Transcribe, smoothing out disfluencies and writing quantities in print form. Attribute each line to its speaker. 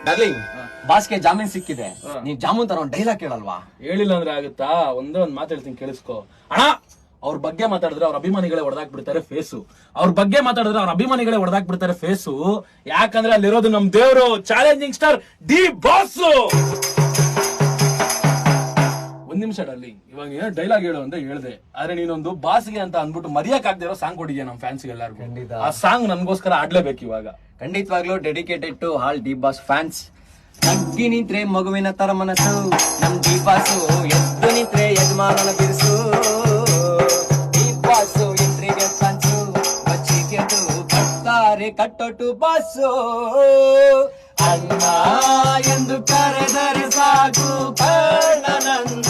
Speaker 1: Darling, ಬಾಸ್ಗೆ ಜಾಮೀನ್ ಸಿಕ್ಕಿದೆ. ನೀನ್ ಜಾಮೂನ್ ತರ ಒಂದ್ ಡೈಲಾಗ್ ಕೇಳಲ್ವಾ?
Speaker 2: ಹೇಳಿಲ್ಲ ಅಂದ್ರೆ ಆಗುತ್ತಾ? ಒಂದೇ ಒಂದ್ ಮಾತು ಹೇಳ್ತೀನಿ, ಕೇಳಿಸ್ಕೊ ಅಣ್ಣ. ಅವ್ರ ಬಗ್ಗೆ ಮಾತಾಡಿದ್ರೆ ಅವ್ರ ಅಭಿಮಾನಿಗಳೇ ಹೊಡೆದಾಕ್ ಬಿಡ್ತಾರೆ ಫೇಸು. ಅವ್ರ ಬಗ್ಗೆ ಮಾತಾಡಿದ್ರೆ ಅವ್ರ ಅಭಿಮಾನಿಗಳೇ ಹೊಡೆದಾಕ್ ಬಿಡ್ತಾರೆ ಫೇಸು. ಯಾಕಂದ್ರೆ ಅಲ್ಲಿರೋದು ನಮ್ ದೇವ್ರು, ಚಾಲೆಂಜಿಂಗ್ ಸ್ಟಾರ್ ಡಿ ಬಾಸ್. ಒಂದ್ ನಿಮಿಷ ಡಾರ್ಲಿಂಗ್, ಇವಾಗ ಏನೋ ಡೈಲಾಗ್ ಹೇಳು ಅಂತ ಹೇಳ್ದೆ, ಆದ್ರೆ ನೀನೊಂದು ಬಾಸ್ಗೆ ಅಂತ ಅಂದ್ಬಿಟ್ಟು ಮರ್ಯಾಕ್ ಆಗದೆ ಇರೋ ಸಾಂಗ್ ಕೊಟ್ಟಿದ್ಯಾ ನಮ್ ಫ್ಯಾನ್ಸ್ ಎಲ್ಲರಿಗೂ. ಆ ಸಾಂಗ್ ನನ್ಗೋಸ್ಕರ ಆಡ್ಲೇಬೇಕು ಇವಾಗ.
Speaker 1: ಖಂಡಿತವಾಗ್ಲೂ dedicated to all D Boss fans. ತಗ್ಗಿ ನಿಂತ್ರೆ ಮಗುವಿನ ತರ ಮನಸ್ಸು, ನಮ್ ಡಿ ಬಾಸು. ಎದ್ದು ನಿಂತ್ರೆ ಯಜಮಾನನ ಬಿರುಸು. ಡಿ ಬಾಸು ಎಂಟ್ರಿಗೆ ಫ್ಯಾನ್ಸು, ಬಚ್ಚಿಗೆದು ಕಟ್ತಾರೆ ಕಟ್ಟೊಟ್ಟು ಬಾಸು. ಅಣ್ಣ ಎಂದು ಕರೆದರೆ ಸಾಕು ಕರ್ಣನಂದ